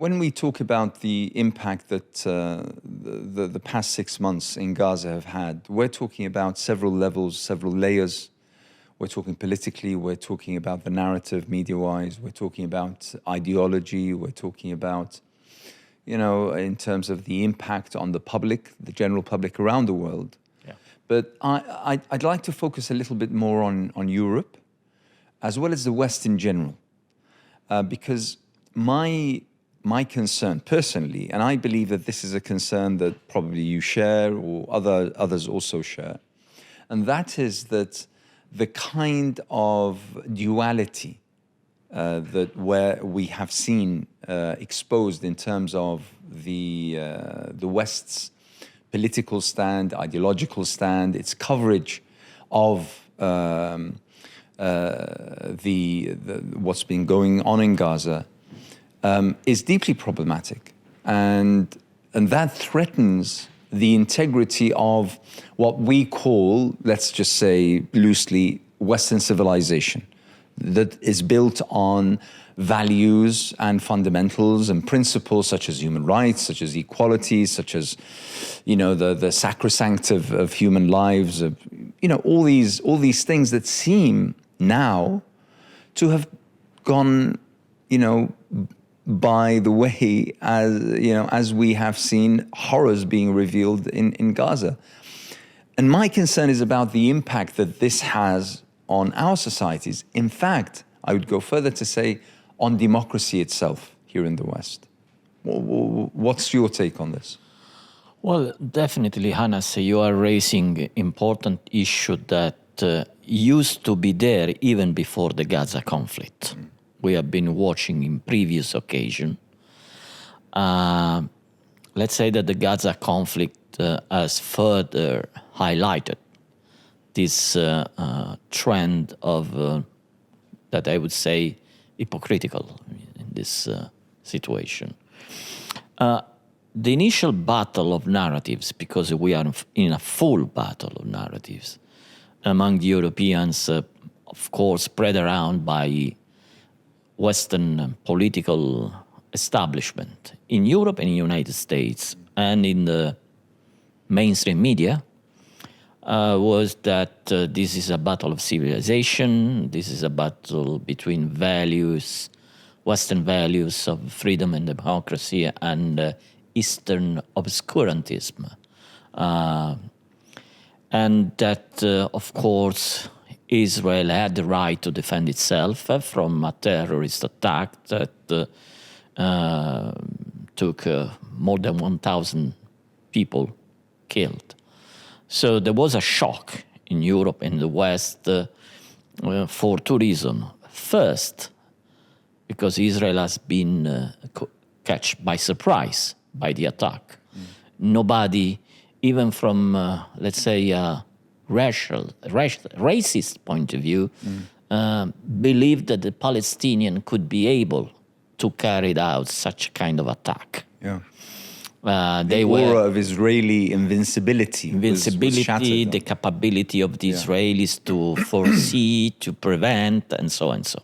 When we talk about the impact that the past 6 months in Gaza have had, we're talking about several levels, several layers. We're talking politically, we're talking about the narrative media-wise, we're talking about ideology, we're talking about, in terms of the impact on the public, the general public around the world. Yeah. But I'd like to focus a little bit more on Europe, as well as the West in general, because my concern personally, and I believe that this is a concern that probably you share or others also share, and that is that the kind of duality where we have seen exposed in terms of the West's political stand, ideological stand, its coverage of what's been going on in Gaza, is deeply problematic, and that threatens the integrity of what we call, let's just say loosely, Western civilization, that is built on values and fundamentals and principles such as human rights, such as equality, such as, the sacrosanct of human lives, all these things that seem now to have gone, by the way, as we have seen horrors being revealed in Gaza. And my concern is about the impact that this has on our societies. In fact, I would go further to say on democracy itself here in the West. What's your take on this? Well, definitely, Hannes, you are raising important issue that used to be there even before the Gaza conflict. We have been watching in previous occasion. Let's say that the Gaza conflict has further highlighted this trend of, that I would say, hypocritical in this situation. The initial battle of narratives, because we are in a full battle of narratives, among the Europeans, of course, spread around by Western political establishment in Europe and in the United States and in the mainstream media, was that this is a battle of civilization, this is a battle between values, Western values of freedom and democracy, and Eastern obscurantism. And that, of course, Israel had the right to defend itself from a terrorist attack that took more than 1,000 people killed. So there was a shock in Europe and the West for two reasons. First, because Israel has been catch by surprise by the attack. Nobody, even from, let's say, racist point of view, believed that the Palestinian could be able to carry out such kind of attack. Yeah. They aura were of Israeli invincibility was shattered. the capability of the Israelis to foresee, to prevent, and so and so.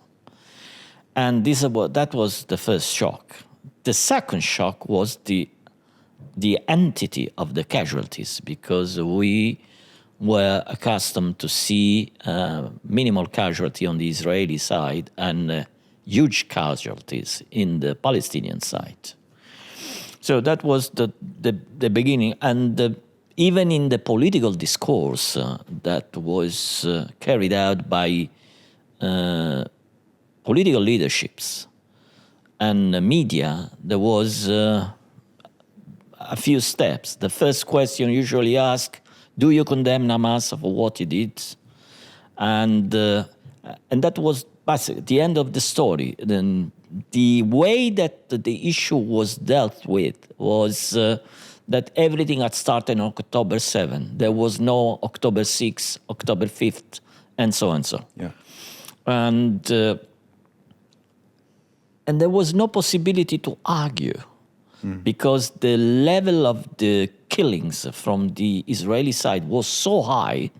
And that was the first shock. The second shock was the entity of the casualties, because we were accustomed to see minimal casualty on the Israeli side and huge casualties in the Palestinian side. So that was the beginning. And even in the political discourse that was carried out by political leaderships and media, there was a few steps. The first question usually asked, do you condemn Hamas for what he did? And that was basically the end of the story. Then the way that the issue was dealt with was that everything had started on October 7. There was no October 6, October 5th, and so and so. Yeah. And there was no possibility to argue, because the level of the killings from the Israeli side was so high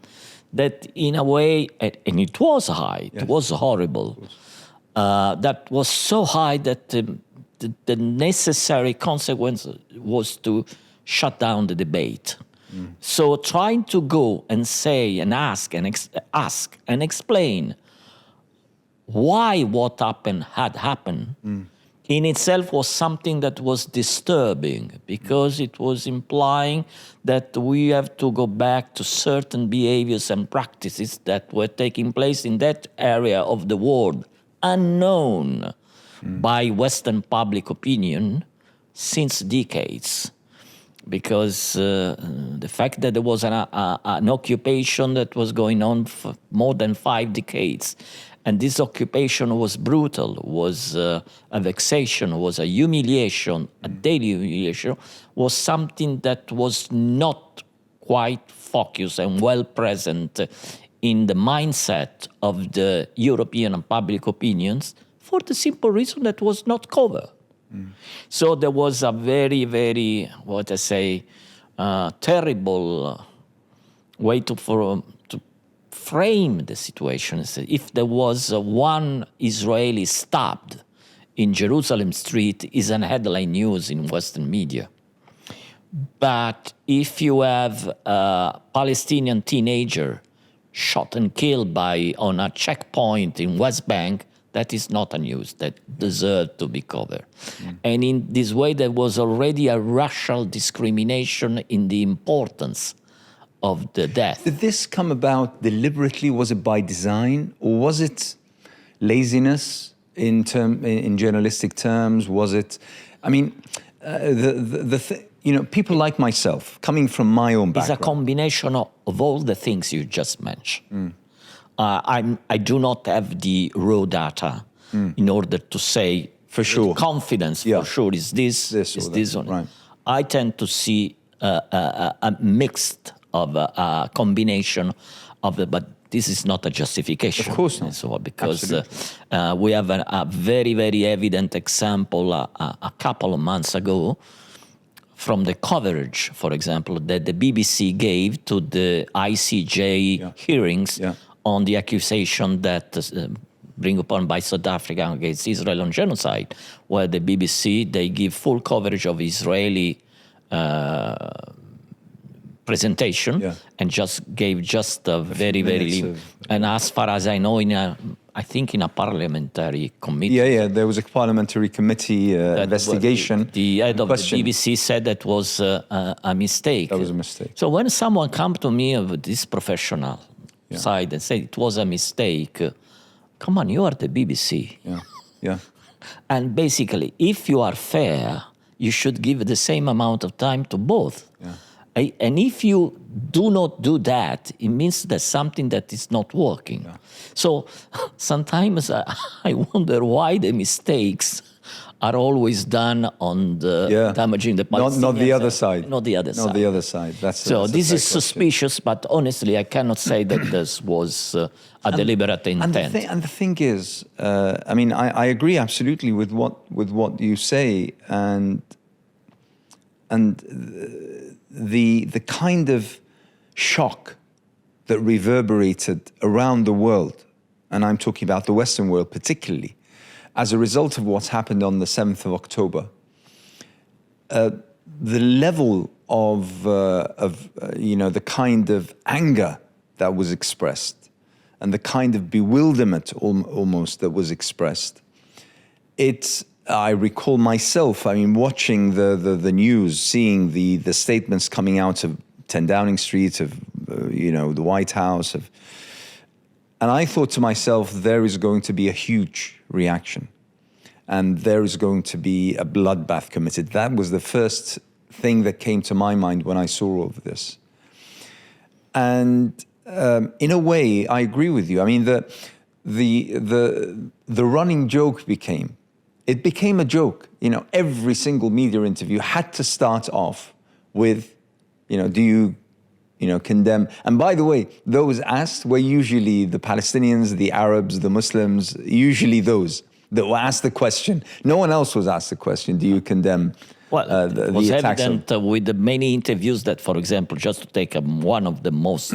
that in a way, and it was high, it was horrible, that was so high that the necessary consequence was to shut down the debate. So trying to go and say and ask and explain why what happened had happened in itself was something that was disturbing, because it was implying that we have to go back to certain behaviors and practices that were taking place in that area of the world, unknown by Western public opinion since decades. Because the fact that there was an occupation that was going on for more than 5 decades, and this occupation was brutal, was a vexation, was a humiliation, a daily humiliation, was something that was not quite focused and well present in the mindset of the European public opinions, for the simple reason that was not covered. So there was a very, very, terrible way to frame the situation. If there was one Israeli stabbed in Jerusalem street, is an headline news in Western media. But if you have a Palestinian teenager shot and killed on a checkpoint in West Bank, that is not a news that deserved to be covered. And in this way, there was already a racial discrimination in the importance of the death. Did this come about deliberately? Was it by design? Or was it laziness in journalistic terms? Was it, people like myself, coming from my own background. It's a combination of all the things you just mentioned. I do not have the raw data in order to say for sure, confidence for sure is this or right. I tend to see a mixed of a combination of it, but this is not a justification. Of course not. So because we have a very, very evident example a couple of months ago from the coverage, for example, that the BBC gave to the ICJ hearings on the accusation that bring upon by South Africa against Israel on genocide, where the BBC, they give full coverage of Israeli presentation and gave a very, very and as far as I know, I think in a parliamentary committee. There was a parliamentary committee investigation. The head of the BBC said that was a mistake. That was a mistake. So when someone comes to me of this professional side and say it was a mistake, come on, you are the BBC. And basically, if you are fair, you should give the same amount of time to both. And if you do not do that, it means there's something that is not working. So sometimes I wonder why the mistakes are always done on the damaging the Palestinians. Not the other side. Not the other side. Not the other side. This is suspicious, but honestly, I cannot say that this was a deliberate intent. And the thing is, I agree absolutely with what you say, and the kind of shock that reverberated around the world, and I'm talking about the Western world particularly, as a result of what's happened on the 7th of October, the level of the kind of anger that was expressed and the kind of bewilderment almost that was expressed, I recall myself, watching the news, seeing the statements coming out of 10 Downing Street, of the White House, and I thought to myself, there is going to be a huge reaction, and there is going to be a bloodbath committed. That was the first thing that came to my mind when I saw all of this. And in a way, I agree with you. The running joke became a joke. Every single media interview had to start off with, do you condemn? And by the way, those asked were usually the Palestinians, the Arabs, the Muslims, usually those that were asked the question. No one else was asked the question, do you condemn it was attacks? Evident with the many interviews that, for example, just to take one of the most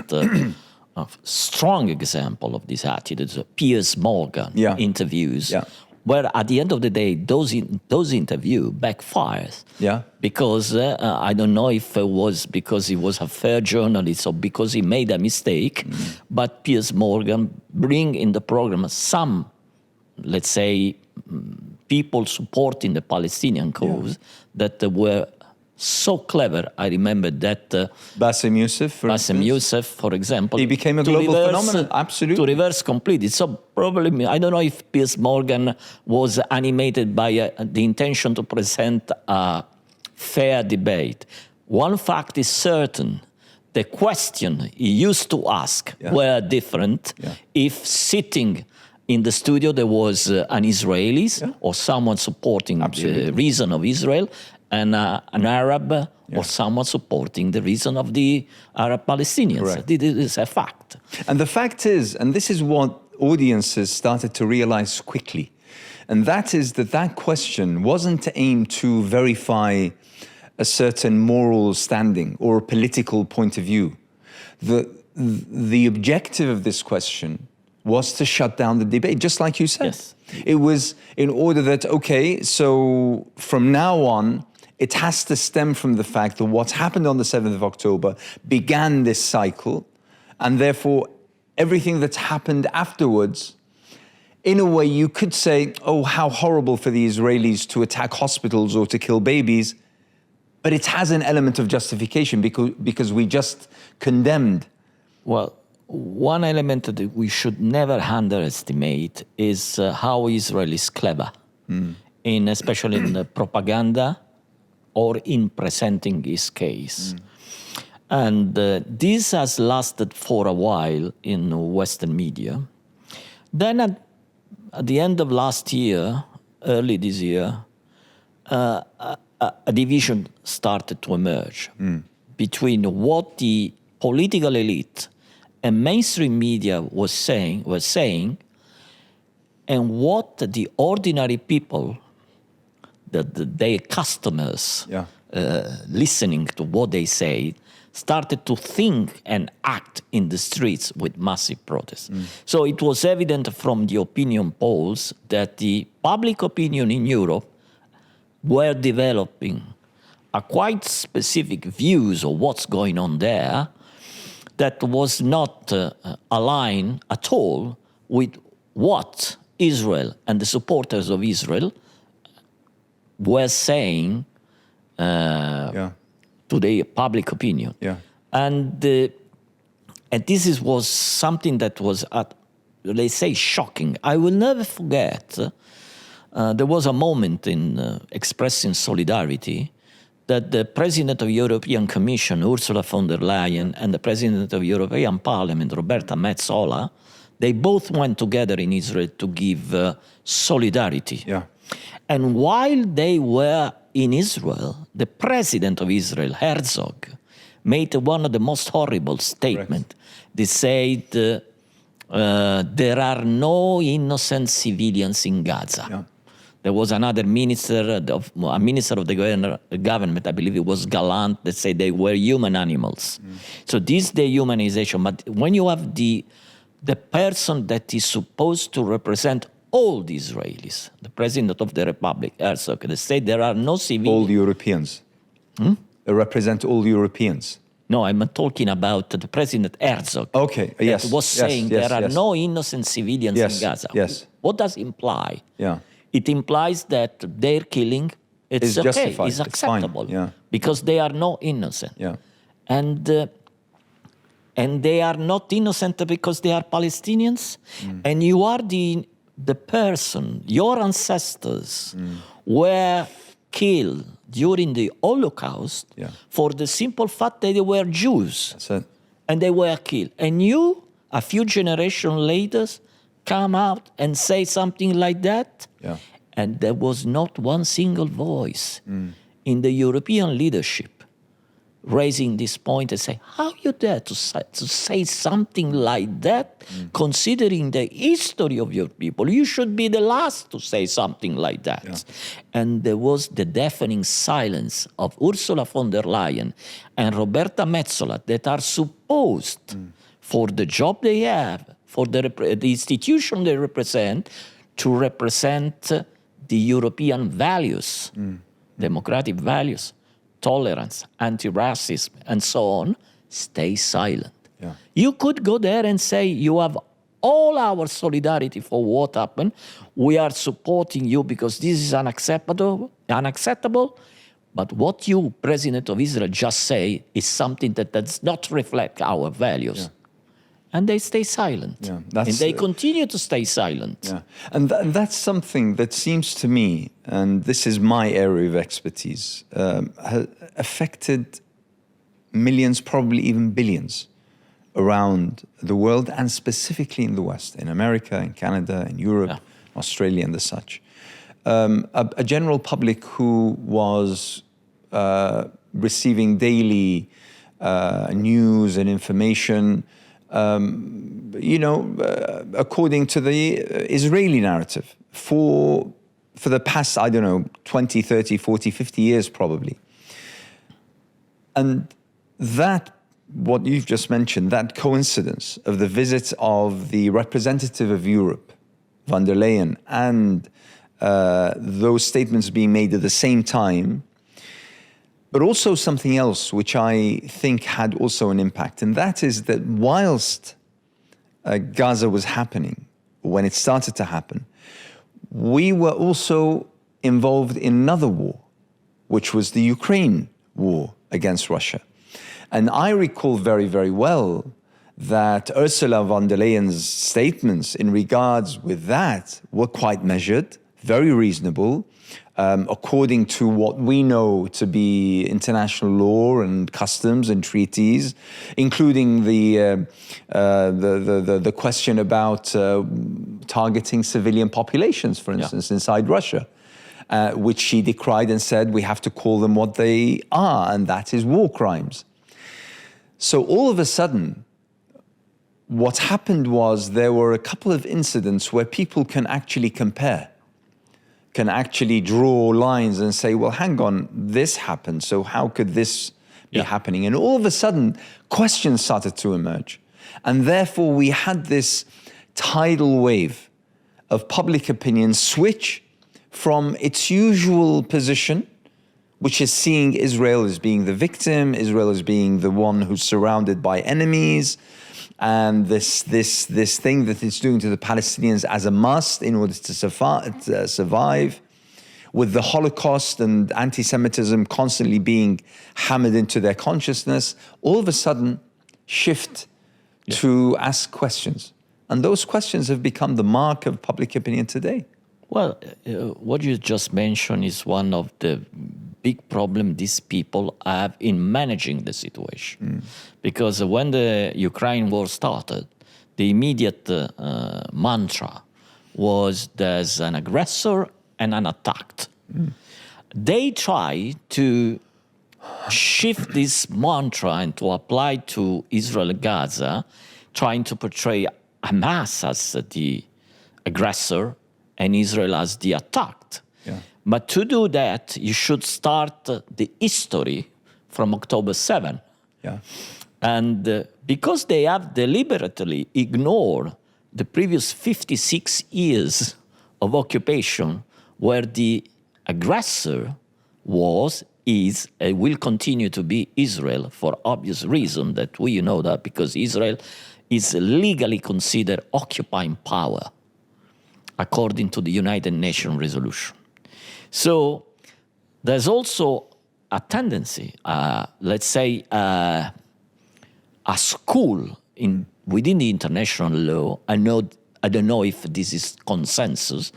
strong example of this attitude, Piers Morgan interviews, where at the end of the day, those interview backfires. Yeah. Because I don't know if it was because he was a fair journalist or because he made a mistake, but Piers Morgan bring in the program some, let's say, people supporting the Palestinian cause that were so clever. I remember that Bassem Youssef, for example, he became a global phenomenon. Absolutely, to reverse completely. So probably, I don't know if Piers Morgan was animated by the intention to present a fair debate. One fact is certain: the question he used to ask were different. If sitting in the studio there was an Israeli or someone supporting the reason of Israel, and an Arab or someone supporting the reason of the Arab Palestinians. Correct. This is a fact. And the fact is, and this is what audiences started to realize quickly, and that is that question wasn't aimed to verify a certain moral standing or a political point of view. The objective of this question was to shut down the debate, just like you said. Yes. It was in order that, okay, so from now on, it has to stem from the fact that what happened on the 7th of October began this cycle, and therefore everything that's happened afterwards, in a way you could say, oh, how horrible for the Israelis to attack hospitals or to kill babies, but it has an element of justification because we just condemned. Well, one element that we should never underestimate is how Israel is clever, especially in the propaganda or in presenting his case. And this has lasted for a while in Western media. Then at the end of last year, early this year, a division started to emerge between what the political elite and mainstream media were saying, and what the ordinary people, their customers, listening to what they say, started to think and act in the streets with massive protests. So it was evident from the opinion polls that the public opinion in Europe were developing a quite specific views of what's going on there that was not aligned at all with what Israel and the supporters of Israel were saying to the public opinion. And this was something that was, let's say, shocking. I will never forget, there was a moment in expressing solidarity that the President of the European Commission, Ursula von der Leyen, and the President of the European Parliament, Roberta Metsola, they both went together in Israel to give solidarity. And while they were in Israel, the President of Israel, Herzog, made one of the most horrible statements. They said, there are no innocent civilians in Gaza. There was another minister, a minister of the government, I believe it was Gallant, that said they were human animals. So this is dehumanization. But when you have the person that is supposed to represent all the Israelis, the President of the Republic, Herzog, they say there are no civilians. All Europeans. They represent all Europeans. No, I'm talking about the President Herzog. Okay, that was saying there are no innocent civilians in Gaza. What does it imply? It implies that their killing is okay, justified. is acceptable, because they are no innocent. And they are not innocent because they are Palestinians. And you are the person, your ancestors were killed during the Holocaust for the simple fact that they were Jews. That's it. And they were killed. And you, a few generations later, come out and say something like that. And there was not one single voice in the European leadership raising this point and say, how you dare to say something like that, considering the history of your people? You should be the last to say something like that. And there was the deafening silence of Ursula von der Leyen and Roberta Metsola that are supposed, for the job they have, for the institution they represent, to represent the European values, democratic values, tolerance, anti-racism, and so on, stay silent. Yeah. You could go there and say, you have all our solidarity for what happened. We are supporting you because this is unacceptable. But what you, President of Israel, just say is something that does not reflect our values. Yeah. And they stay silent. Yeah, And they continue to stay silent. Yeah. And that's something that seems to me, and this is my area of expertise, affected millions, probably even billions around the world, and specifically in the West, in America, in Canada, in Europe, Australia, and the such. A general public who was receiving daily news and information, according to the Israeli narrative for the past, 20, 30, 40, 50 years probably. And that, what you've just mentioned, that coincidence of the visit of the representative of Europe, von der Leyen, and those statements being made at the same time, but also something else which I think had also an impact, and that is that whilst Gaza was happening, when it started to happen, we were also involved in another war, which was the Ukraine war against Russia. And I recall very, very well that Ursula von der Leyen's statements in regards with that were quite measured, very reasonable, according to what we know to be international law and customs and treaties, including the question about targeting civilian populations, for instance, inside Russia, which she decried and said we have to call them what they are, and that is war crimes. So all of a sudden, what happened was there were a couple of incidents where people can actually compare, can actually draw lines and say, well, hang on, this happened, so how could this be happening? And all of a sudden, questions started to emerge. And therefore, we had this tidal wave of public opinion switch from its usual position, which is seeing Israel as being the victim, Israel as being the one who's surrounded by enemies, and this thing that it's doing to the Palestinians as a must in order to survive, with the Holocaust and anti-Semitism constantly being hammered into their consciousness, all of a sudden shift to ask questions. And those questions have become the mark of public opinion today. Well, what you just mentioned is one of the big problems these people have in managing the situation. Because when the Ukraine war started, the immediate mantra was there's an aggressor and an attacked. They try to shift this mantra and to apply to Israel and Gaza, trying to portray Hamas as the aggressor and Israel as the attacked. But to do that, you should start the history from October 7. And because they have deliberately ignored the previous 56 years of occupation, where the aggressor was, is, and will continue to be Israel for obvious reason that we know that, because Israel is legally considered occupying power according to the United Nations resolution. So there's also a tendency, let's say, a school within the international law, I don't know if this is consensus,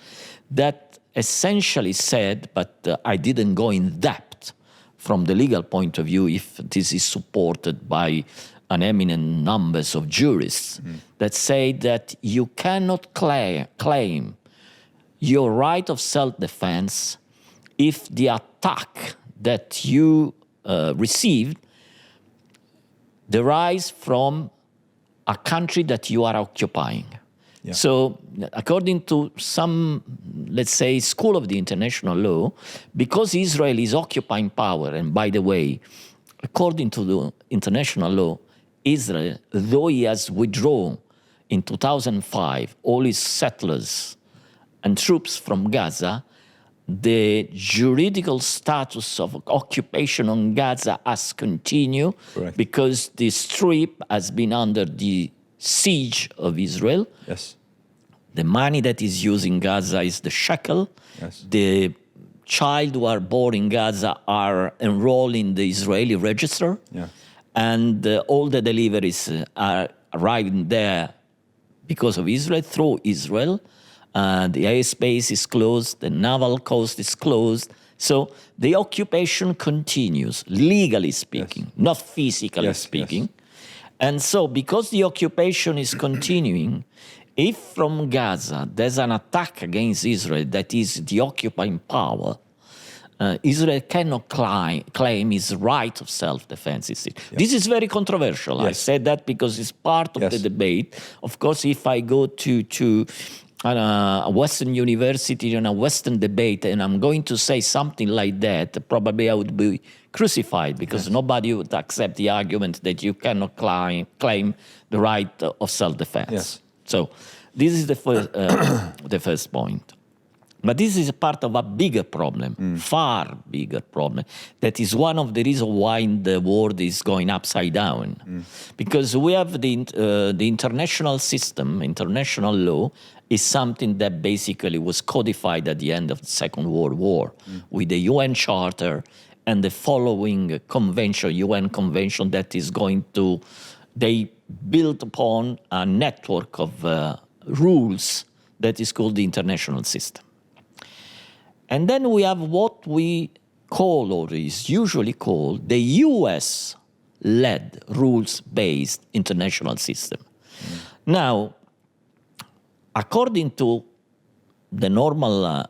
that essentially said, but I didn't go in depth from the legal point of view if this is supported by an eminent numbers of jurists, that say that you cannot claim your right of self-defense if the attack that you received derives from a country that you are occupying. So according to some, let's say, school of the international law, because Israel is occupying power, and by the way, according to the international law, Israel, though he has withdrawn in 2005 all his settlers and troops from Gaza, the juridical status of occupation on Gaza has continued Correct. because the Strip has been under the siege of Israel. Yes. The money that is used in Gaza is the shekel. Yes. The child who are born in Gaza are enrolled in the Israeli register. Yeah. And all the deliveries are arriving there because of Israel, through Israel. The airspace is closed, the naval coast is closed. So the occupation continues, legally speaking, not physically speaking. Yes. And so because the occupation is continuing, if from Gaza there's an attack against Israel that is the occupying power, Israel cannot claim its right of self-defense. This is very controversial. Yes. I said that because it's part of the debate. Of course, if I go to a Western university in a Western debate and I'm going to say something like that, probably I would be crucified because nobody would accept the argument that you cannot claim the right of self-defense. Yes. So this is the first point. But this is a part of a bigger problem, far bigger problem. That is one of the reasons why the world is going upside down. Because we have the international system, international law, is something that basically was codified at the end of the Second World War with the UN Charter and the following convention, UN convention that is going to, they built upon a network of rules that is called the international system. And then we have what we call, or is usually called, the US-led rules-based international system. Now, according to the normal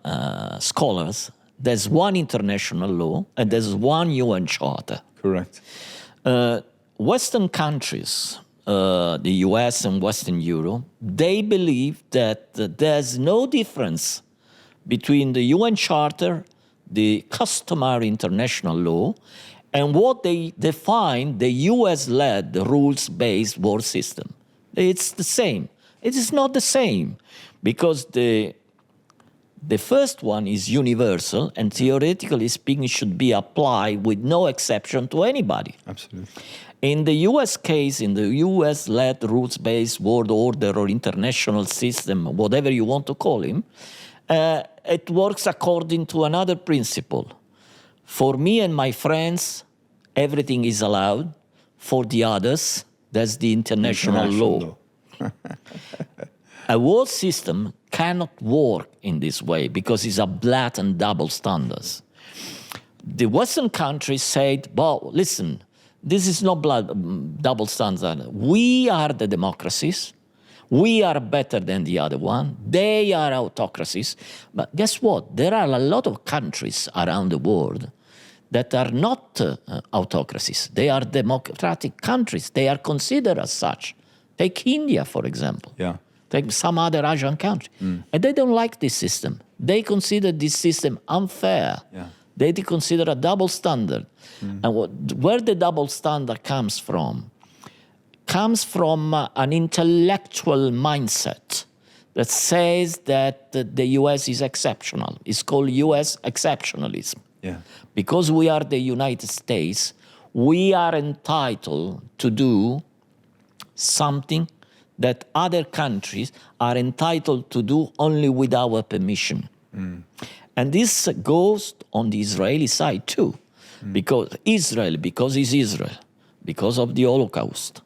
scholars, there's one international law and there's one UN charter. Correct. Western countries, the US and Western Europe, they believe that there's no difference between the UN Charter, the customary international law, and what they define the US-led rules-based war system. It's the same. It is not the same because the first one is universal and theoretically speaking should be applied with no exception to anybody. Absolutely. In the US case, in the US-led rules-based world order or international system, whatever you want to call him, it works according to another principle. For me and my friends, everything is allowed. For the others, that's the international law. A world system cannot work in this way because it's a blatant double standards. The Western countries said, well, listen, this is not double standard. We are the democracies. We are better than the other one. They are autocracies. But guess what? There are a lot of countries around the world that are not autocracies. They are democratic countries. They are considered as such. Take India, for example. Yeah. Take some other Asian country. And they don't like this system. They consider this system unfair. Yeah. They consider a double standard. And where the double standard comes from an intellectual mindset that says that the US is exceptional. It's called US exceptionalism. Yeah. Because we are the United States, we are entitled to do something that other countries are entitled to do only with our permission. And this goes on the Israeli side too. Because Israel, because it's Israel, because of the Holocaust,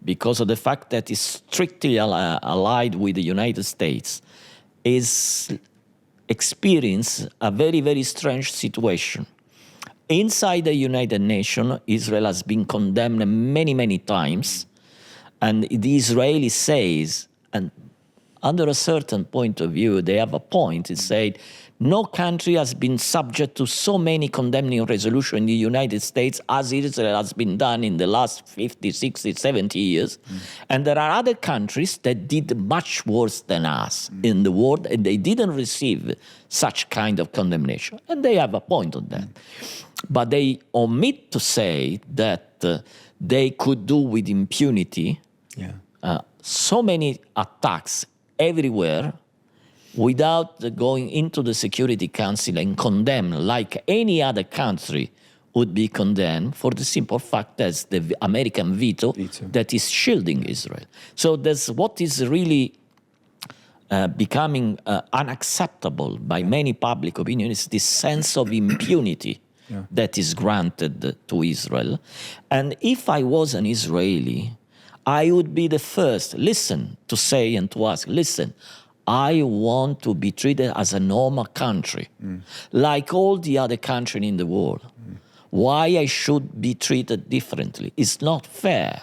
because of the fact that it's strictly allied with the United States, is experience a very, very strange situation. Inside the United Nations, Israel has been condemned many, many times, and the Israeli says, and under a certain point of view, they have a point, it said, no country has been subject to so many condemning resolutions in the United States as Israel has been done in the last 50, 60, 70 years. And there are other countries that did much worse than us in the world, and they didn't receive such kind of condemnation. And they have a point on that. But they omit to say that they could do with impunity so many attacks everywhere without going into the Security Council and condemn like any other country would be condemned for the simple fact that the American veto that is shielding Israel. So that's what is really becoming unacceptable by many public opinion is this sense of impunity that is granted to Israel. And if I was an Israeli, I would be the first, to say and to ask, listen, I want to be treated as a normal country, like all the other countries in the world. Why I should be treated differently? It's not fair.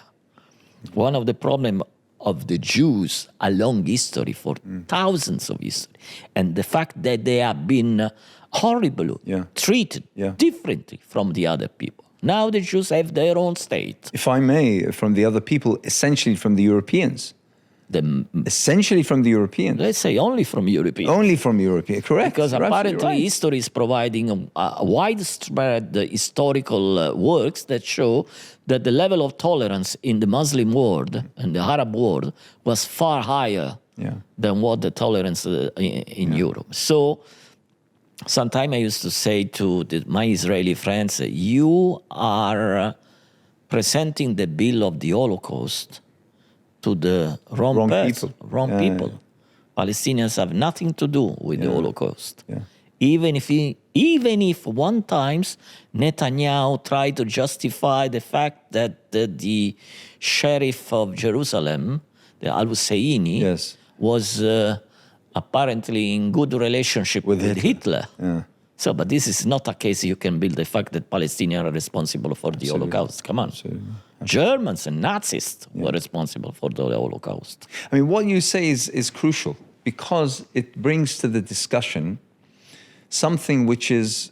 One of the problems of the Jews along history for thousands of history, and the fact that they have been horribly treated differently from the other people. Now the Jews have their own state. If I may, from the other people, essentially from the Europeans. Essentially from the Europeans. Let's say only from Europeans. Only from Europeans, correct. Because apparently history is providing widespread historical works that show that the level of tolerance in the Muslim world and the Arab world was far higher than what the tolerance in Europe. So sometimes I used to say to my Israeli friends, you are presenting the bill of the Holocaust to the wrong people. People. Palestinians have nothing to do with the Holocaust. Even if one times Netanyahu tried to justify the fact that the sheriff of Jerusalem, the Al-Husseini, was apparently in good relationship with Hitler. So, but this is not a case you can build the fact that Palestinians are responsible for the Holocaust. Come on. Germans and Nazis were responsible for the Holocaust. I mean, what you say is crucial because it brings to the discussion something which is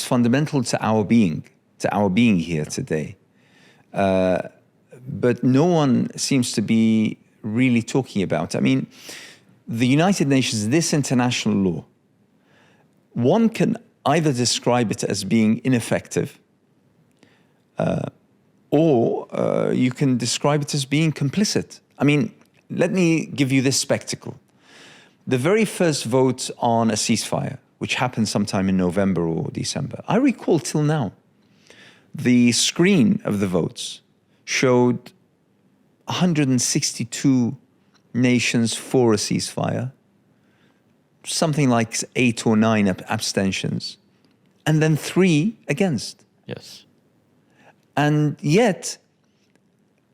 fundamental to our being here today. But no one seems to be really talking about. I mean, the United Nations, this international law, one can either describe it as being ineffective, or you can describe it as being complicit. I mean, let me give you this spectacle. The very first vote on a ceasefire, which happened sometime in November or December, I recall till now, the screen of the votes showed 162 nations for a ceasefire, something like 8 or 9 abstentions, and then 3 against. Yes. And yet,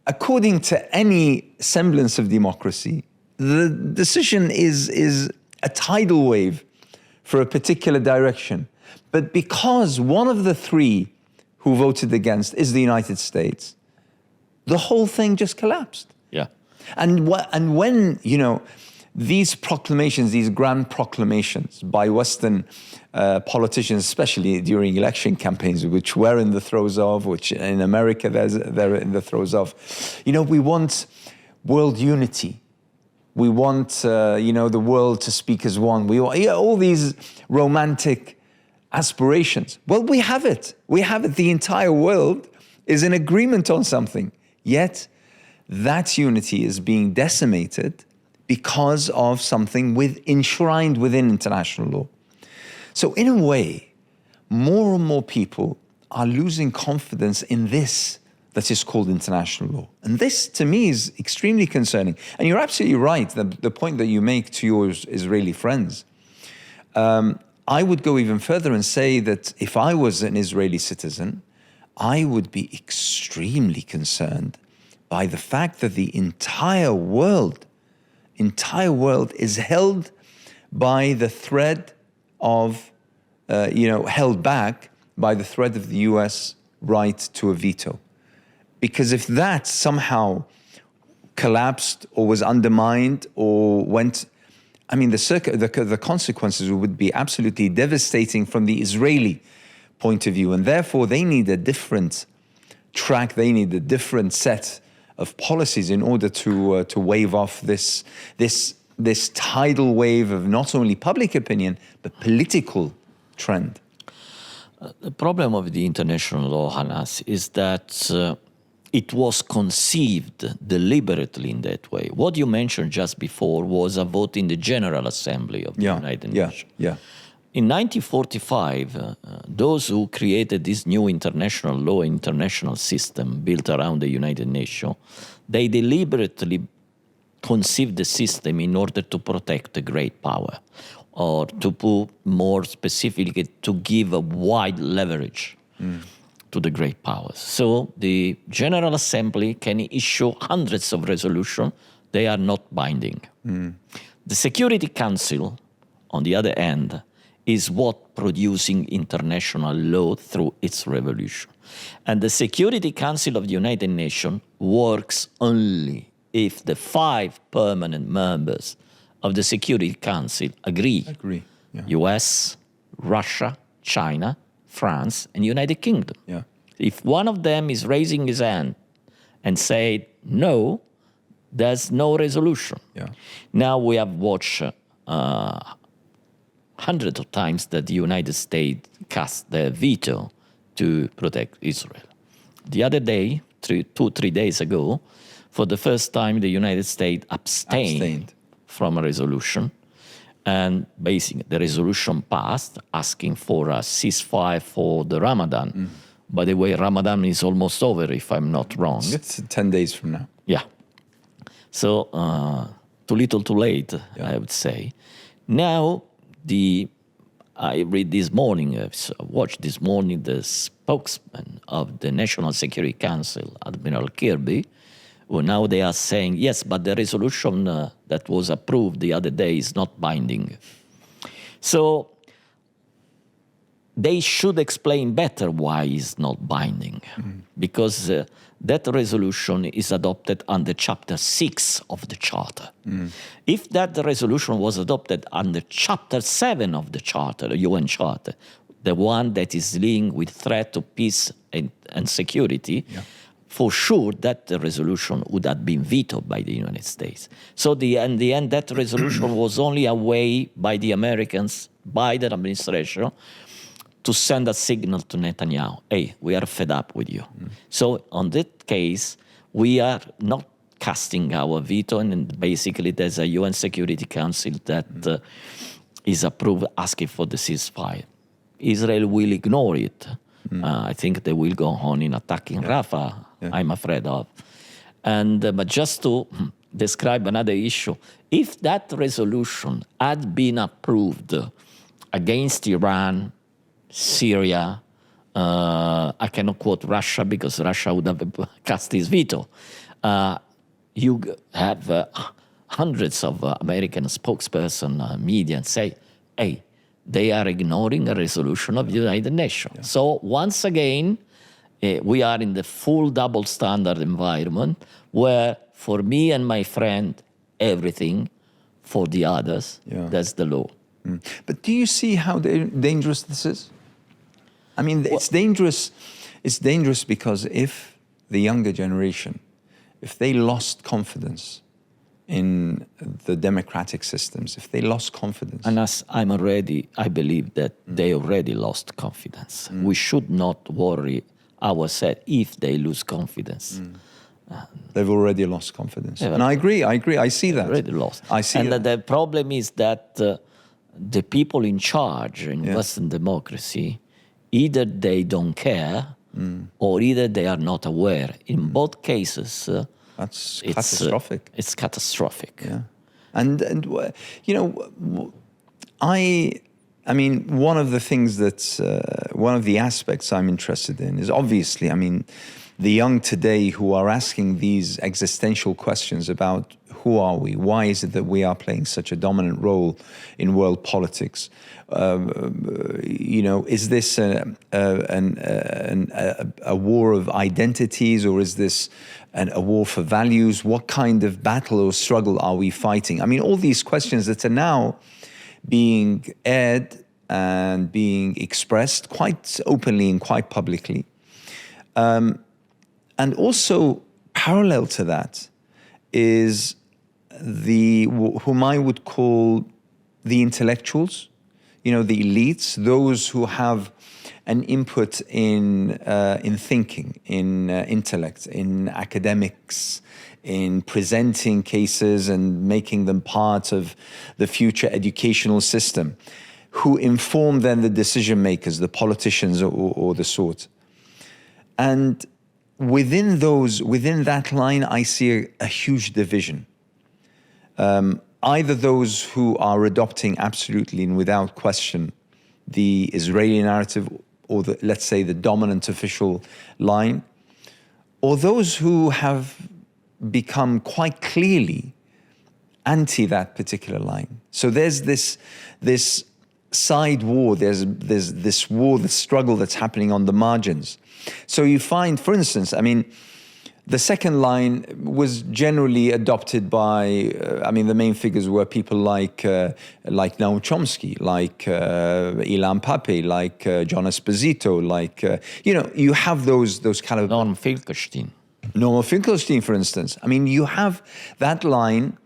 according to any semblance of democracy, the decision is a tidal wave for a particular direction. But because one of the 3 who voted against is the United States, the whole thing just collapsed. Yeah. And when, you know, these proclamations, these grand proclamations by Western politicians, especially during election campaigns, which we're in the throes of, which in America they're in the throes of, you know, we want world unity. We want, the world to speak as one. We want, all these romantic aspirations. Well, we have it. We have it. The entire world is in agreement on something. Yet that unity is being decimated because of something enshrined within international law. So in a way, more and more people are losing confidence in this that is called international law. And this, to me, is extremely concerning. And you're absolutely right, the point that you make to your Israeli friends. I would go even further and say that if I was an Israeli citizen, I would be extremely concerned by the fact that the entire world is held by the thread of, held back by the thread of the US right to a veto. Because if that somehow collapsed or was undermined or went, I mean, the consequences would be absolutely devastating from the Israeli point of view. And therefore, they need a different track, they need a different set of policies in order to wave off this tidal wave of not only public opinion, but political trend. The problem of the international law, Hannes, is that it was conceived deliberately in that way. What you mentioned just before was a vote in the General Assembly of the United Nations. In 1945, those who created this new international law, international system built around the United Nations, they deliberately conceived the system in order to protect the great power, or to put more specifically, to give a wide leverage to the great powers. So the General Assembly can issue hundreds of resolutions. They are not binding. The Security Council, on the other hand, is what producing international law through its revolution. And the Security Council of the United Nations works only if the 5 permanent members of the Security Council agree. US, Russia, China, France, and United Kingdom. If one of them is raising his hand and say no, there's no resolution. Now we have watched hundreds of times that the United States cast their veto to protect Israel. The other day, 3 days ago, for the first time, the United States abstained from a resolution. And basically, the resolution passed, asking for a ceasefire for the Ramadan. By the way, Ramadan is almost over, if I'm not wrong. It's 10 days from now. Yeah. So, too little, too late, I would say. Now, I read this morning, I watched this morning the spokesman of the National Security Council, Admiral Kirby, who now they are saying, yes, but the resolution that was approved the other day is not binding. So they should explain better why it's not binding, because that resolution is adopted under Chapter 6 of the Charter. If that resolution was adopted under Chapter 7 of the Charter, the UN Charter, the one that is linked with threat to peace and security, for sure that the resolution would have been vetoed by the United States. So in the end, that resolution was only a way by the Americans, by the administration, to send a signal to Netanyahu, hey, we are fed up with you. So on that case, we are not casting our veto, and basically there's a UN Security Council that is approved, asking for the ceasefire. Israel will ignore it. I think they will go on in attacking Rafah, I'm afraid of. But just to describe another issue, if that resolution had been approved against Iran, Syria, I cannot quote Russia because Russia would have cast his veto. You have hundreds of American spokesperson, media, and say, hey, they are ignoring a resolution of the United Nations. So once again, we are in the full double standard environment where for me and my friend, everything, for the others, that's the law. But do you see how dangerous this is? I mean, it's dangerous. It's dangerous because if the younger generation, if they lost confidence in the democratic systems, if they lost confidence. And as I believe that they already lost confidence. We should not worry ourselves if they lose confidence. They've already lost confidence. And I agree, I see that. Already lost. I see that. And the problem is that the people in charge in Western democracy, either they don't care or either they are not aware. In both cases, that's catastrophic. It's catastrophic. Yeah, and you know, I mean, one of the things that's one of the aspects I'm interested in is obviously, I mean, the young today who are asking these existential questions about who are we? Why is it that we are playing such a dominant role in world politics? You know, is this a war of identities, or is this a war for values? What kind of battle or struggle are we fighting? I mean, all these questions that are now being aired and being expressed quite openly and quite publicly. And also parallel to that is whom I would call the intellectuals, the elites, those who have an input in thinking, in intellect, in academics, in presenting cases and making them part of the future educational system, who inform then the decision makers, the politicians or the sort. And within that line, I see a huge division. Either those who are adopting absolutely and without question the Israeli narrative, or let's say the dominant official line, or those who have become quite clearly anti that particular line. So there's this side war, there's this war, the struggle that's happening on the margins. So you find, for instance, the second line was generally adopted by, the main figures were people like Noam Chomsky, like Ilan Pappé, like John Esposito, you have those kind of... Norman Finkelstein, for instance. You have that line,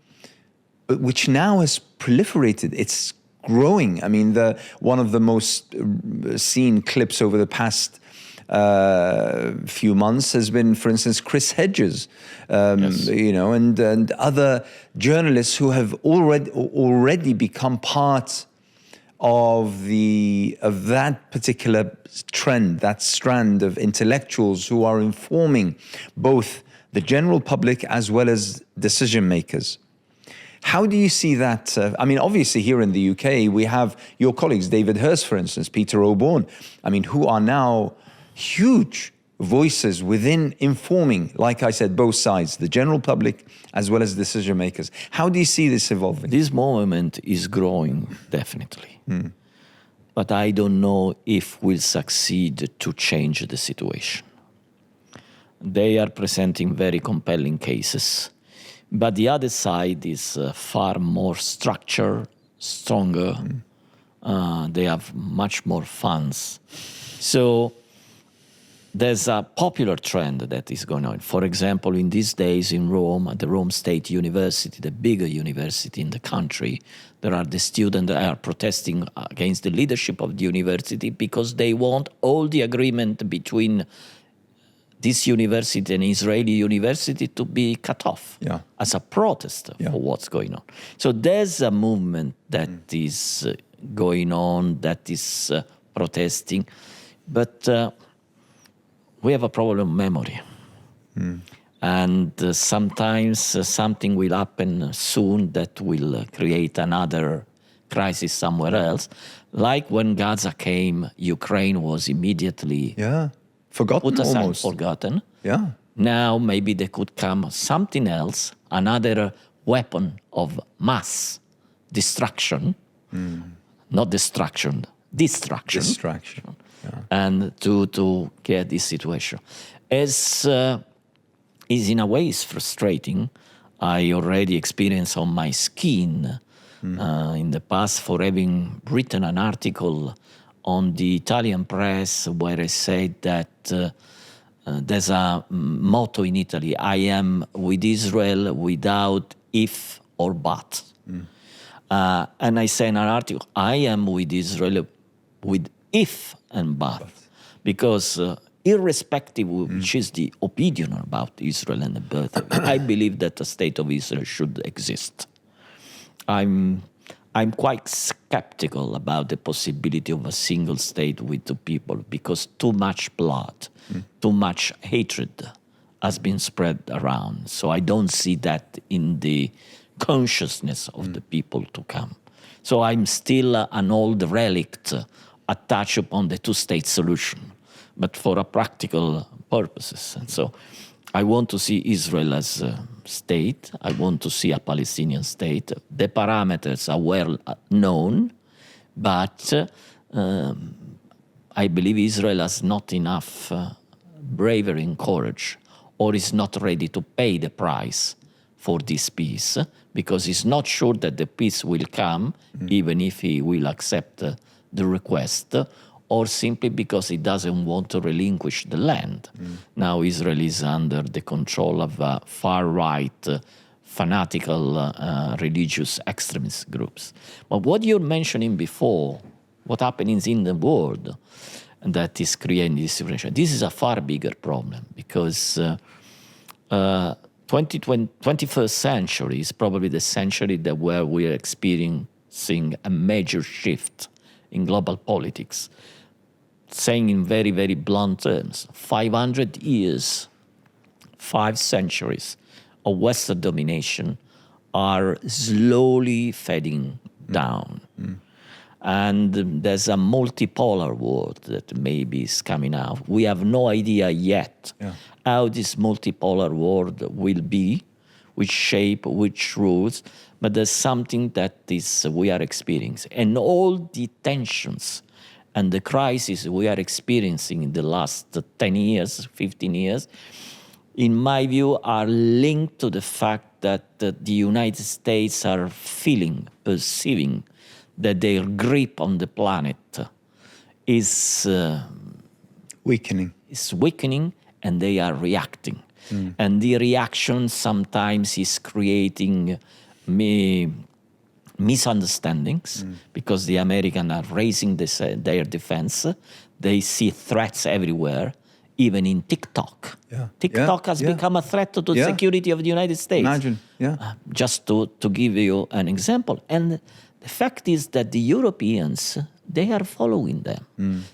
which now has proliferated. It's growing. One of the most seen clips over the past few months has been, for instance, Chris Hedges, yes. And other journalists who have already become part of that particular trend, that strand of intellectuals who are informing both the general public as well as decision makers. How do you see that? Obviously here in the UK, we have your colleagues, David Hurst, for instance, Peter O'Bourne, who are now huge voices within informing, like I said, both sides, the general public as well as decision makers. How do you see this evolving? This movement is growing, definitely. But I don't know if we'll succeed to change the situation. They are presenting very compelling cases, but the other side is far more structured, stronger. They have much more funds. So there's a popular trend that is going on. For example, in these days in Rome, at the Rome State University, the bigger university in the country, there are the students that are protesting against the leadership of the university because they want all the agreement between this university and Israeli university to be cut off as a protest for what's going on. So there's a movement that is going on, that is protesting, but we have a problem of memory. And sometimes something will happen soon that will create another crisis somewhere else. Like when Gaza came, Ukraine was immediately forgotten. Yeah. Now maybe there could come something else, another weapon of mass destruction, not destruction, distraction. And to get this situation. As is in a way is frustrating. I already experienced on my skin in the past for having written an article on the Italian press where I said that there's a motto in Italy, I am with Israel without if or but. And I say in an article, I am with Israel with if and but. Because irrespective of which is the opinion about Israel and the birth of it, I believe that the state of Israel should exist. I'm quite skeptical about the possibility of a single state with two people because too much blood, too much hatred has been spread around. So I don't see that in the consciousness of the people to come. So I'm still an old relict attached upon the two-state solution, but for a practical purposes. And so I want to see Israel as a state. I want to see a Palestinian state. The parameters are well known, but I believe Israel has not enough bravery and courage, or is not ready to pay the price for this peace, because he's not sure that the peace will come, even if he will accept the request, or simply because he doesn't want to relinquish the land. Now Israel is under the control of far-right, fanatical religious extremist groups. But what you're mentioning before what happens in the world that is creating this situation. This is a far bigger problem because 21st century is probably the century that where we are experiencing a major shift in global politics. Saying in very, very blunt terms, 500 years, 5 centuries of Western domination are slowly fading down. And there's a multipolar world that maybe is coming out. We have no idea yet how this multipolar world will be, which shape, which rules, but there's something that we are experiencing. And all the tensions and the crisis we are experiencing in the last 10 years, 15 years, in my view, are linked to the fact that the United States are perceiving that their grip on the planet is weakening. And they are reacting. And the reaction sometimes is creating misunderstandings because the Americans are raising their defense. They see threats everywhere, even in TikTok. TikTok has become a threat to the security of the United States. Imagine, Just to give you an example. And the fact is that the Europeans, they are following them.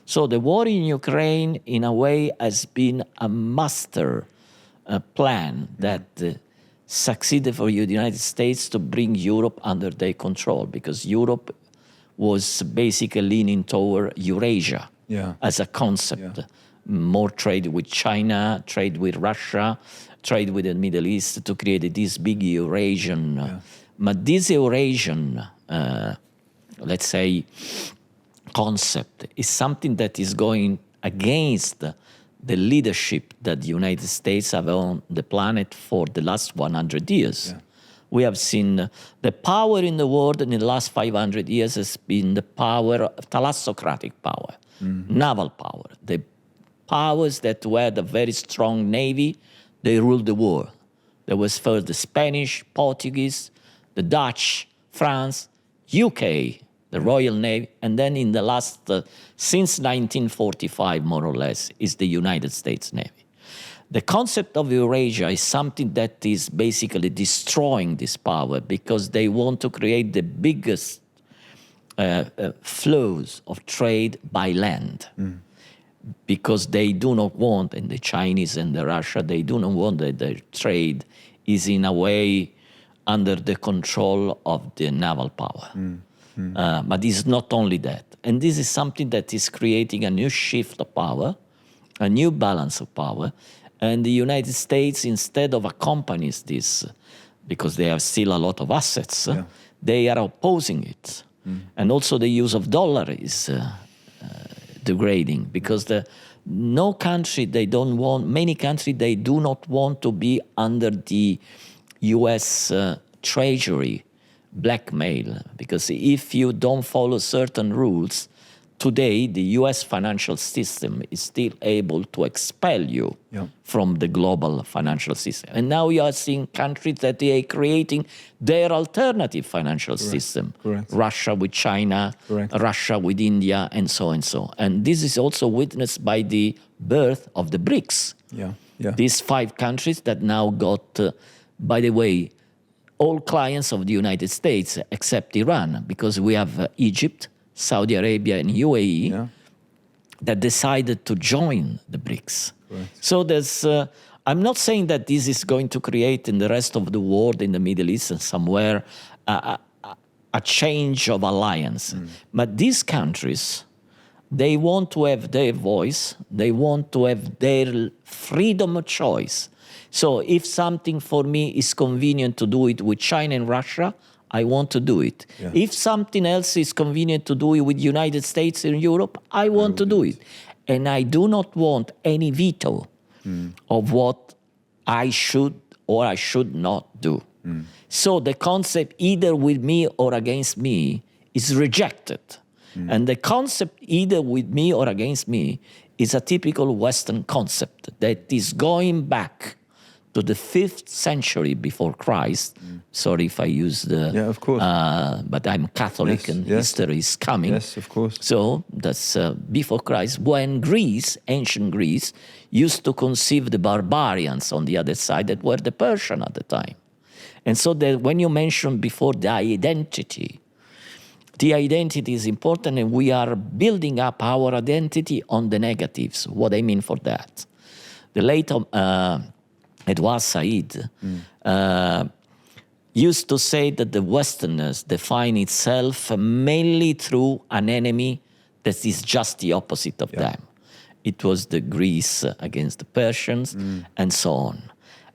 So the war in Ukraine, in a way, has been a master plan that succeeded for the United States to bring Europe under their control, because Europe was basically leaning toward Eurasia as a concept. More trade with China, trade with Russia, trade with the Middle East to create this big Eurasian. But this Eurasian, let's say, concept is something that is going against the leadership that the United States have on the planet for the last 100 years. We have seen the power in the world in the last 500 years has been the power, thalassocratic power, naval power. The powers that were the very strong navy, they ruled the world. There was first the Spanish, Portuguese, the Dutch, France, UK, the Royal Navy, and then in the last, since 1945 more or less, is the United States Navy. The concept of Eurasia is something that is basically destroying this power because they want to create the biggest flows of trade by land. Because they do not want, and the Chinese and the Russia, they do not want that their trade is in a way under the control of the naval power. But it's not only that. And this is something that is creating a new shift of power, a new balance of power. And the United States, instead of accompanying this, because they have still a lot of assets, they are opposing it. And also the use of dollar is degrading because many countries, they do not want to be under the U.S. Treasury blackmail, because if you don't follow certain rules, today the U.S. financial system is still able to expel you from the global financial system. And now you are seeing countries that they are creating their alternative financial system. Russia with China, Russia with India, and so and so. And this is also witnessed by the birth of the BRICS. These 5 countries that now got, by the way, all clients of the United States except Iran, because we have Egypt, Saudi Arabia, and UAE that decided to join the BRICS. So there's, I'm not saying that this is going to create in the rest of the world, in the Middle East and somewhere, a change of alliance. But these countries, they want to have their voice, they want to have their freedom of choice. So if something for me is convenient to do it with China and Russia, I want to do it. If something else is convenient to do it with the United States and Europe, I want to do it. And I do not want any veto of what I should or I should not do. So the concept either with me or against me is rejected. And the concept either with me or against me is a typical Western concept that is going back to the 5th century before Christ. Sorry if I use the... Yeah, of course. But I'm Catholic, and history is coming. Yes, of course. So that's before Christ, when Greece, ancient Greece, used to conceive the barbarians on the other side that were the Persian at the time. And so when you mentioned before the identity is important, and we are building up our identity on the negatives. What I mean for that? The late Edward Said used to say that the Westerners define itself mainly through an enemy that is just the opposite of them. It was the Greece against the Persians and so on.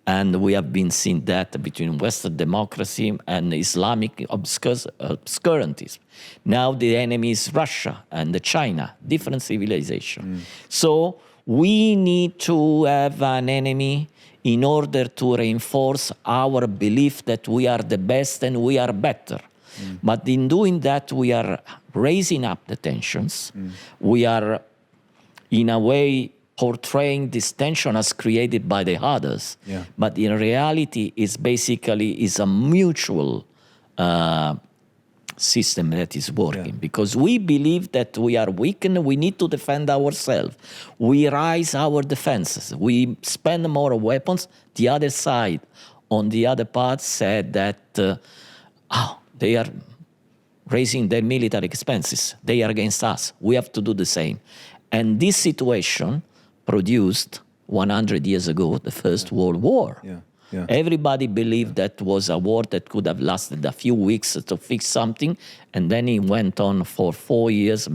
And we have been seeing that between Western democracy and Islamic obscurantism. Now the enemy is Russia and China, different civilization. So we need to have an enemy in order to reinforce our belief that we are the best and we are better. But in doing that, we are raising up the tensions. We are, in a way, portraying this tension as created by the others. But in reality, it's basically a mutual system that is working, because we believe that we are weak and we need to defend ourselves. We raise our defenses. We spend more weapons. The other side, on the other part, said that they are raising their military expenses. They are against us. We have to do the same. And this situation produced 100 years ago the First World War. Everybody believed that was a war that could have lasted a few weeks to fix something, and then it went on for 4 years,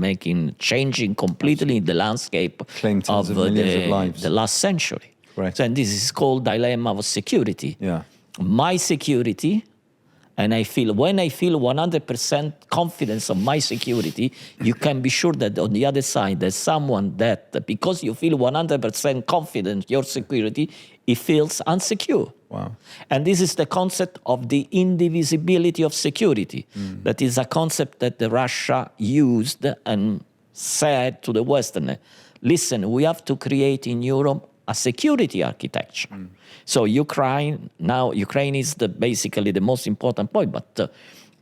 changing completely the landscape of the last century. So, and this is called dilemma of security. My security, and when I feel 100% confidence of my security, you can be sure that on the other side there's someone that, because you feel 100% confident your security, he feels insecure. And this is the concept of the indivisibility of security. That is a concept that Russia used and said to the Westerners, listen, we have to create in Europe a security architecture. So Ukraine is basically the most important point, but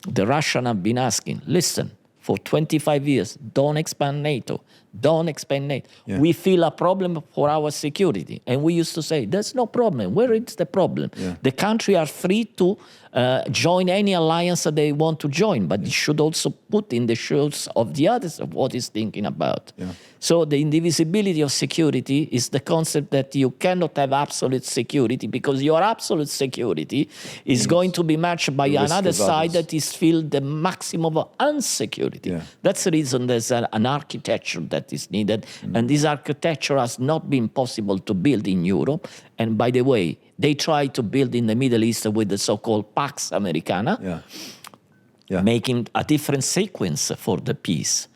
the Russians have been asking, listen, for 25 years, don't expand NATO. Don't expand NATO. We feel a problem for our security. And we used to say, there's no problem. Where is the problem? The country are free to join any alliance that they want to join, but it should also put in the shoes of the others of what he's thinking about. So the indivisibility of security is the concept that you cannot have absolute security, because your absolute security is going to be matched by another side that is feel the maximum of insecurity. That's the reason there's an architecture that is needed, and this architecture has not been possible to build in Europe. And by the way, they tried to build in the Middle East with the so-called Pax Americana, making a different sequence for the peace.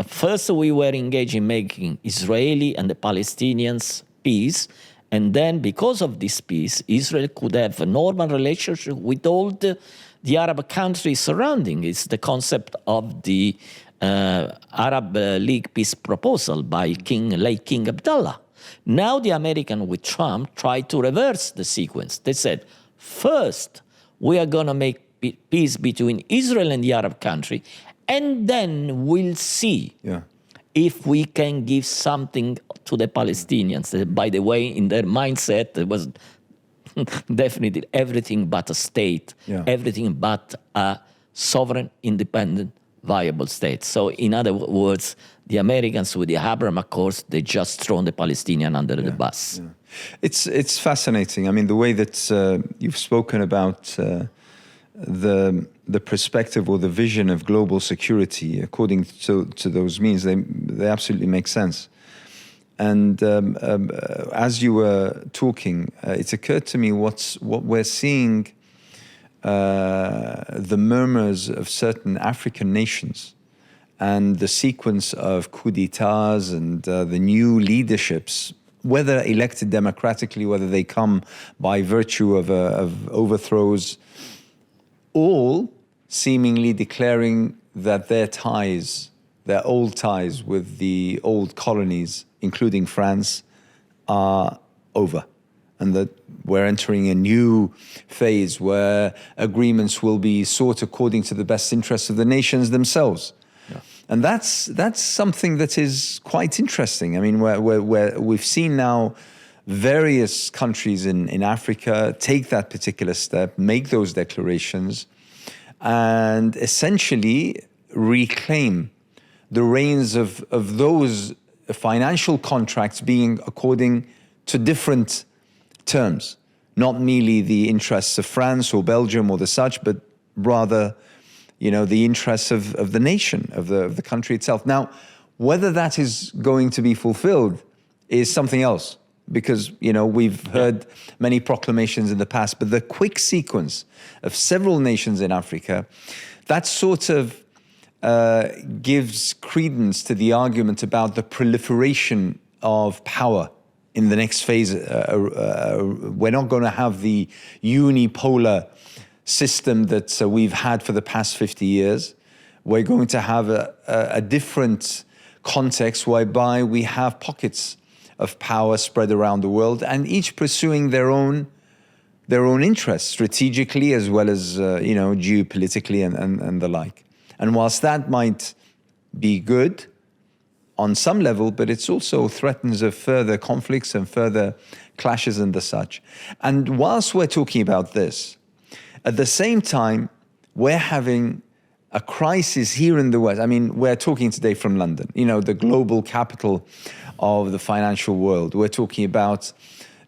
First, we were engaged in making Israeli and the Palestinians peace, and then because of this peace, Israel could have a normal relationship with all the Arab countries surrounding. It's the concept of the Arab League peace proposal by late King Abdullah. Now the Americans with Trump tried to reverse the sequence. They said, first, we are going to make peace between Israel and the Arab country, and then we'll see if we can give something to the Palestinians. By the way, in their mindset, it was definitely everything but a state, everything but a sovereign, independent, viable state. So in other words, the Americans with the Abraham Accords, they just thrown the Palestinian under the bus. It's fascinating. I mean, the way that you've spoken about the perspective or the vision of global security, according to those means, they absolutely make sense. And as you were talking, it occurred to me what we're seeing, the murmurs of certain African nations and the sequence of coups d'etats and the new leaderships, whether elected democratically, whether they come by virtue of overthrows, all seemingly declaring that their old ties with the old colonies, including France, are over. and that we're entering a new phase where agreements will be sought according to the best interests of the nations themselves. Yeah. And that's something that is quite interesting. I mean, we've seen now various countries in Africa take that particular step, make those declarations, and essentially reclaim the reins of those financial contracts being according to different terms, not merely the interests of France or Belgium or the such, but rather, the interests of the nation, of the country itself. Now, whether that is going to be fulfilled is something else, because, we've heard many proclamations in the past, but the quick sequence of several nations in Africa, that sort of gives credence to the argument about the proliferation of power in the next phase. We're not going to have the uni-polar system that we've had for the past 50 years. We're going to have a different context whereby we have pockets of power spread around the world, and each pursuing their own interests strategically as well as geopolitically and the like. And whilst that might be good on some level, but it's also threatens of further conflicts and further clashes and the such. And whilst we're talking about this, at the same time, we're having a crisis here in the West. I mean, we're talking today from London, the global capital of the financial world. We're talking about,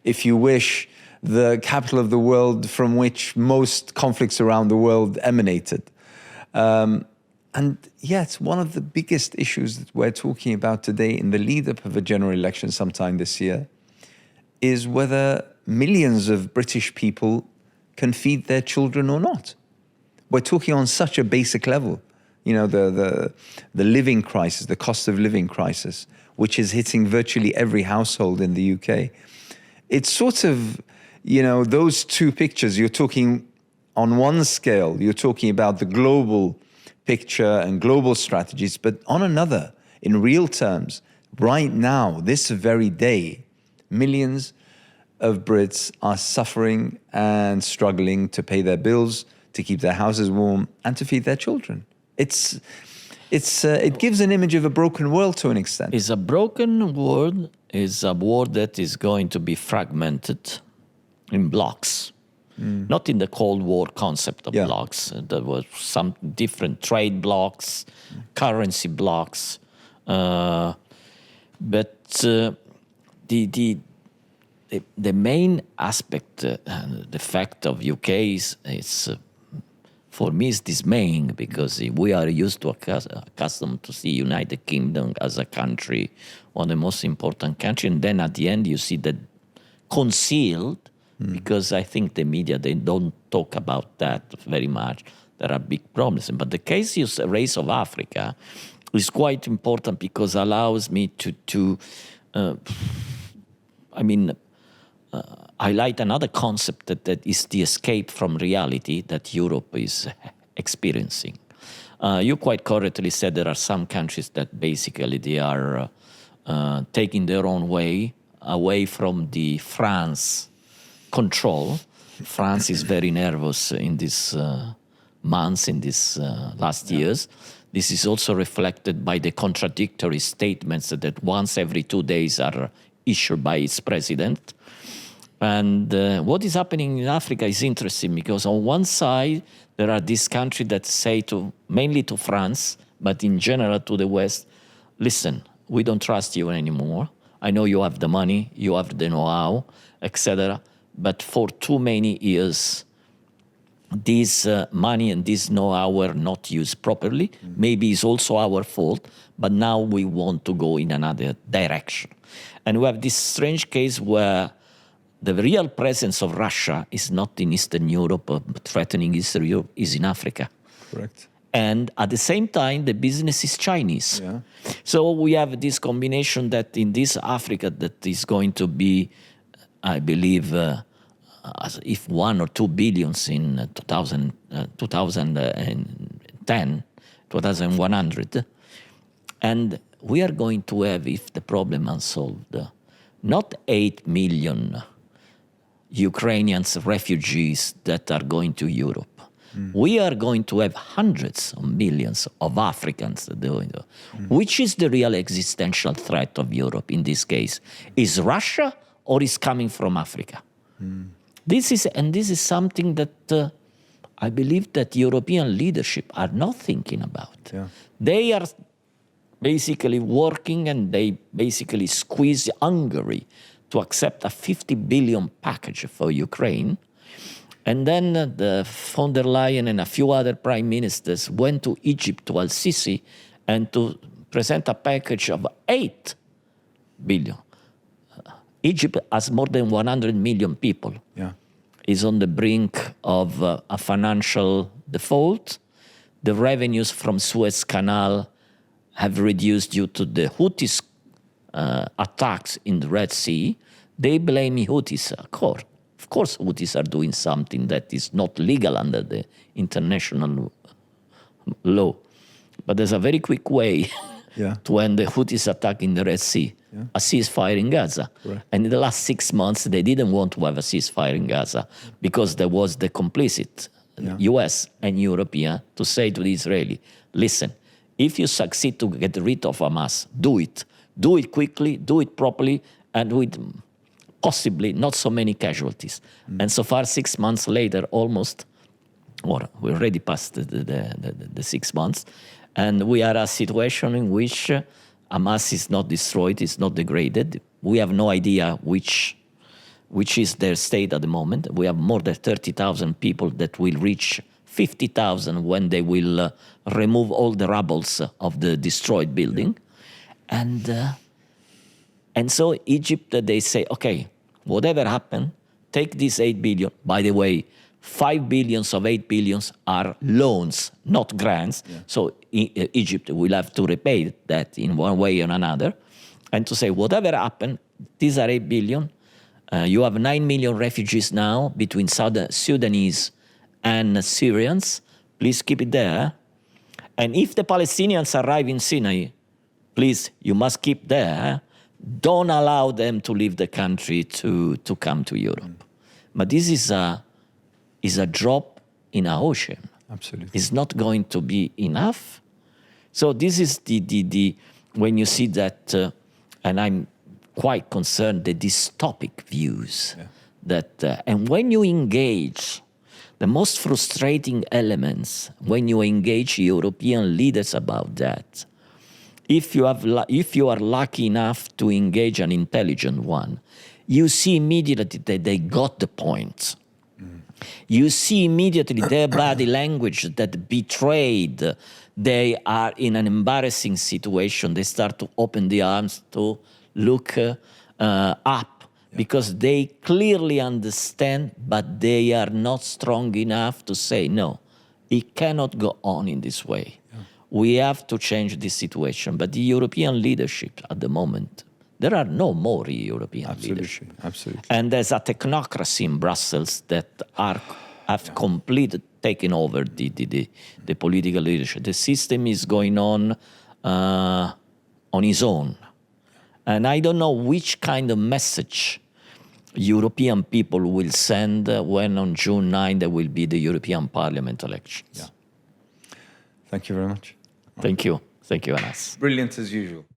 if you wish, the capital of the world from which most conflicts around the world emanated. And yet, one of the biggest issues that we're talking about today in the lead-up of a general election sometime this year is whether millions of British people can feed their children or not. We're talking on such a basic level, the living crisis, the cost of living crisis, which is hitting virtually every household in the UK. It's sort of, those two pictures, you're talking on one scale, you're talking about the global picture and global strategies, but on another, in real terms, right now, this very day, millions of Brits are suffering and struggling to pay their bills, to keep their houses warm, and to feed their children. It gives an image of a broken world to an extent. It's a broken world, is a world that is going to be fragmented in blocks. Not in the Cold War concept of blocks. There were some different trade blocks, currency blocks, but the main aspect, the fact of UK is for me is dismaying, because we are used to accustomed to see United Kingdom as a country, one of the most important countries, and then at the end you see that concealed. Because I think the media, they don't talk about that very much. There are big problems. But the case you raise of Africa is quite important, because allows me to highlight another concept that is the escape from reality that Europe is experiencing. You quite correctly said there are some countries that basically they are taking their own way away from the France control. France is very nervous in these months, in these last years. This is also reflected by the contradictory statements that once every 2 days are issued by its president. And what is happening in Africa is interesting, because on one side, there are these countries that say mainly to France, but in general to the West, listen, we don't trust you anymore. I know you have the money, you have the know-how, etc., but for too many years, this money and this know-how were not used properly. Maybe it's also our fault, but now we want to go in another direction. And we have this strange case where the real presence of Russia is not in Eastern Europe, but threatening Eastern Europe is in Africa. Correct. And at the same time, the business is Chinese. Yeah. So we have this combination that in this Africa that is going to be, I believe, if 1 or 2 billions in 2010, 2100, and we are going to have, if the problem unsolved, not 8 million Ukrainians refugees that are going to Europe. We are going to have hundreds of millions of Africans doing it. Which is the real existential threat of Europe in this case? Is Russia or is coming from Africa? This is something that I believe that European leadership are not thinking about. Yeah. They are basically working and they basically squeeze Hungary to accept a 50 billion package for Ukraine. And then the von der Leyen and a few other prime ministers went to Egypt, to Al-Sisi, and to present a package of 8 billion. Egypt has more than 100 million people. Yeah. Is on the brink of a financial default. The revenues from Suez Canal have reduced due to the Houthis attacks in the Red Sea. They blame Houthis, of course. Of course, Houthis are doing something that is not legal under the international law. But there's a very quick way to end the Houthis attack in the Red Sea, a ceasefire in Gaza. Correct. And in the last 6 months, they didn't want to have a ceasefire in Gaza because there was the complicit US and European to say to the Israeli, listen, if you succeed to get rid of Hamas, do it. Do it quickly, do it properly, and with possibly not so many casualties. And so far, 6 months later, almost, or we're already past the 6 months, and we are at a situation in which Hamas is not destroyed, is not degraded. We have no idea which is their state at the moment. We have more than 30,000 people that will reach 50,000 when they will remove all the rubbles of the destroyed building. And so Egypt, they say, okay, whatever happened, take this 8 billion. By the way, 5 billions of 8 billions are loans, not grants. Yeah. So Egypt will have to repay that in one way or another. And to say, whatever happened, these are 8 billion. You have 9 million refugees now between Sudanese and Syrians. Please keep it there. And if the Palestinians arrive in Sinai, please, you must keep there. Don't allow them to leave the country to come to Europe. But this is a drop in an ocean. Absolutely. It's not going to be enough. So this is the when you see that, and I'm quite concerned, the dystopic views that, and when you engage, the most frustrating elements, when you engage European leaders about that, if you are lucky enough to engage an intelligent one, you see immediately that they got the point. You see immediately their body language that betrayed they are in an embarrassing situation. They start to open the arms to look up because they clearly understand, but they are not strong enough to say, no, it cannot go on in this way. We have to change this situation. But the European leadership at the moment, there are no more European leadership. Absolutely. And there's a technocracy in Brussels that have completely taken over the political leadership. The system is going on its own. And I don't know which kind of message European people will send when on June 9 there will be the European Parliament elections. Yeah. Thank you very much. Thank you. Thank you, Anas. Brilliant as usual.